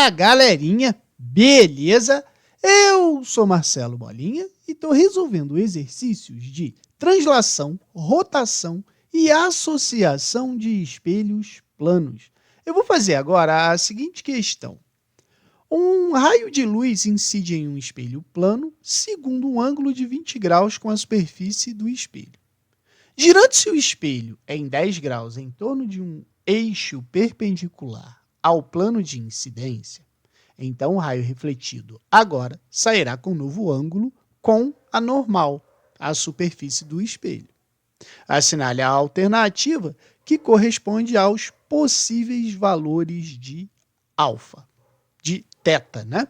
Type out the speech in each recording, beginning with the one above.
Fala, galerinha, beleza? Eu sou Marcelo Bolinha e estou resolvendo exercícios de translação, rotação e associação de espelhos planos. Eu vou fazer agora a seguinte questão. Um raio de luz incide em um espelho plano segundo um ângulo de 20 graus com a superfície do espelho. Girando-se o espelho em 10 graus em torno de um eixo perpendicular ao plano de incidência, então o raio refletido agora sairá com um novo ângulo com a normal, a superfície do espelho. Assinale a alternativa que corresponde aos possíveis valores de alfa, de θ, né?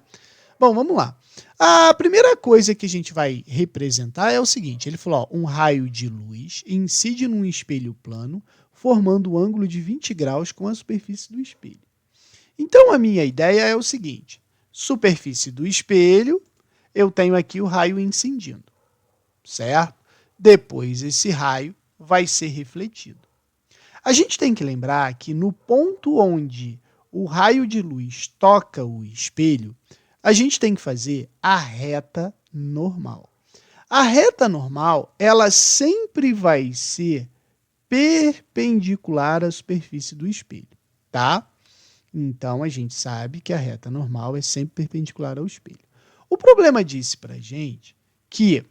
Bom, vamos lá. A primeira coisa que a gente vai representar é o seguinte, ele falou, ó, um raio de luz incide num espelho plano, formando um ângulo de 20 graus com a superfície do espelho. Então, a minha ideia é o seguinte, superfície do espelho, eu tenho aqui o raio incidindo, certo? Depois, esse raio vai ser refletido. A gente tem que lembrar que no ponto onde o raio de luz toca o espelho, a gente tem que fazer a reta normal. A reta normal, ela sempre vai ser perpendicular à superfície do espelho, tá? Então, a gente sabe que a reta normal é sempre perpendicular ao espelho. O problema disse para a gente que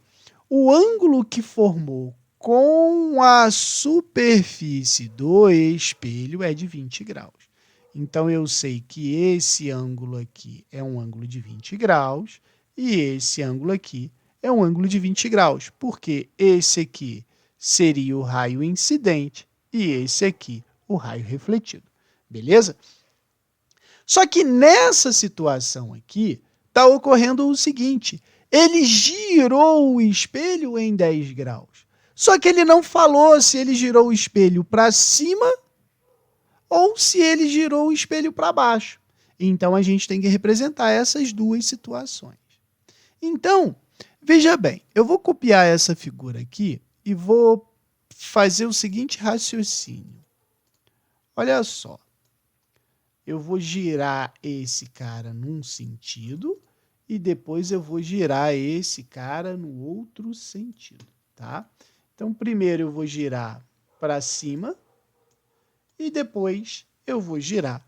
o ângulo que formou com a superfície do espelho é de 20 graus. Então, eu sei que esse ângulo aqui é um ângulo de 20 graus e esse ângulo aqui é um ângulo de 20 graus, porque esse aqui seria o raio incidente e esse aqui o raio refletido, beleza? Só que nessa situação aqui está ocorrendo o seguinte, ele girou o espelho em 10 graus, só que ele não falou se ele girou o espelho para cima ou se ele girou o espelho para baixo. Então, a gente tem que representar essas duas situações. Então, veja bem, eu vou copiar essa figura aqui e vou fazer o seguinte raciocínio. Olha só, eu vou girar esse cara num sentido e depois eu vou girar esse cara no outro sentido, tá? Então, primeiro eu vou girar para cima e depois eu vou girar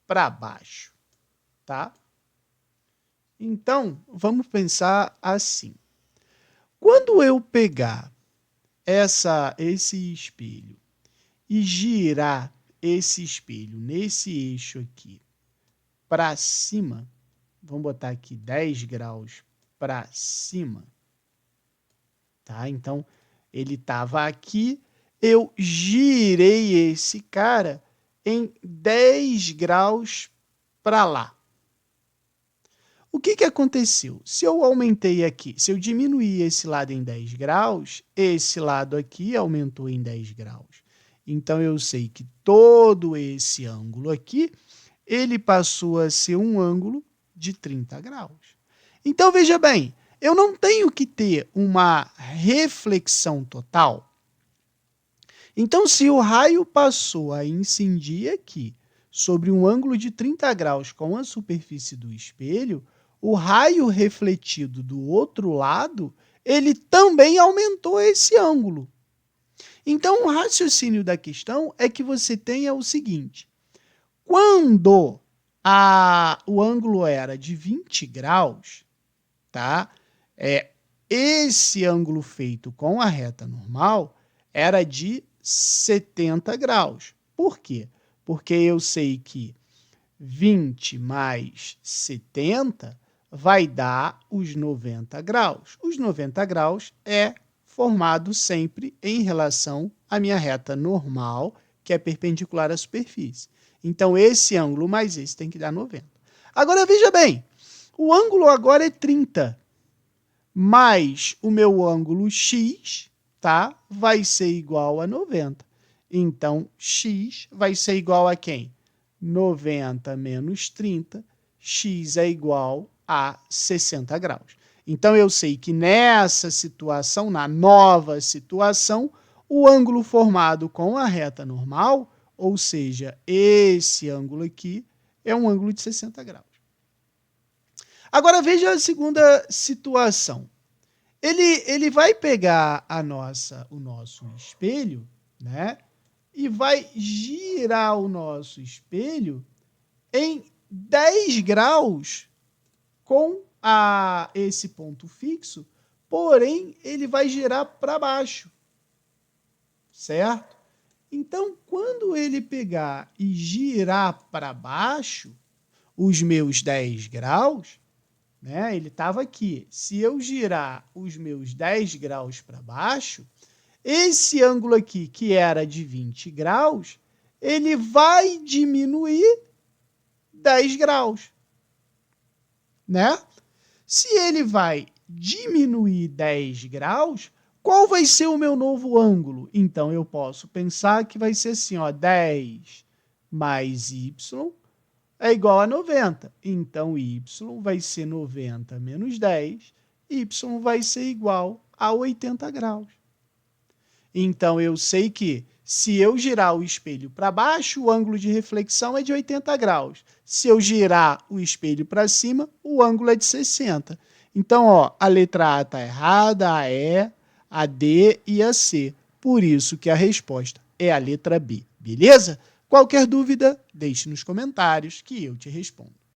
para baixo, tá? Então, vamos pensar assim. Quando eu pegar esse espelho e girar esse espelho nesse eixo aqui para cima, vamos botar aqui 10 graus para cima, tá? Então, ele estava aqui, eu girei esse cara em 10 graus para lá. O que aconteceu? Se eu aumentei aqui, se eu diminuí esse lado em 10 graus, esse lado aqui aumentou em 10 graus. Então, eu sei que todo esse ângulo aqui, ele passou a ser um ângulo de 30 graus. Então, veja bem, eu não tenho que ter uma reflexão total. Então, se o raio passou a incidir aqui sobre um ângulo de 30 graus com a superfície do espelho, o raio refletido do outro lado, ele também aumentou esse ângulo. Então, o raciocínio da questão é que você tenha o seguinte, quando o ângulo era de 20 graus, tá? Esse ângulo feito com a reta normal era de 70 graus. Por quê? Porque eu sei que 20 mais 70 vai dar os 90 graus. Os 90 graus é formado sempre em relação à minha reta normal, que é perpendicular à superfície. Então, esse ângulo mais esse tem que dar 90. Agora, veja bem, o ângulo agora é 30, mais o meu ângulo x, tá? Vai ser igual a 90. Então, x vai ser igual a quem? 90 menos 30, x é igual a 60 graus. Então, eu sei que nessa situação, na nova situação, o ângulo formado com a reta normal, ou seja, esse ângulo aqui, é um ângulo de 60 graus. Agora veja a segunda situação. Ele vai pegar o nosso espelho, né? E vai girar o nosso espelho em 10 graus com esse ponto fixo, porém ele vai girar para baixo, certo? Então, quando ele pegar e girar para baixo os meus 10 graus, né? Ele estava aqui. Se eu girar os meus 10 graus para baixo, esse ângulo aqui, que era de 20 graus, ele vai diminuir 10 graus, né? Se ele vai diminuir 10 graus, qual vai ser o meu novo ângulo? Então, eu posso pensar que vai ser assim, ó, 10 mais y é igual a 90. Então, y vai ser 90 menos 10, y vai ser igual a 80 graus. Então, eu sei que se eu girar o espelho para baixo, o ângulo de reflexão é de 80 graus. Se eu girar o espelho para cima, o ângulo é de 60. Então, ó, a letra A está errada, a E, a D e a C. Por isso que a resposta é a letra B, beleza? Qualquer dúvida, deixe nos comentários que eu te respondo.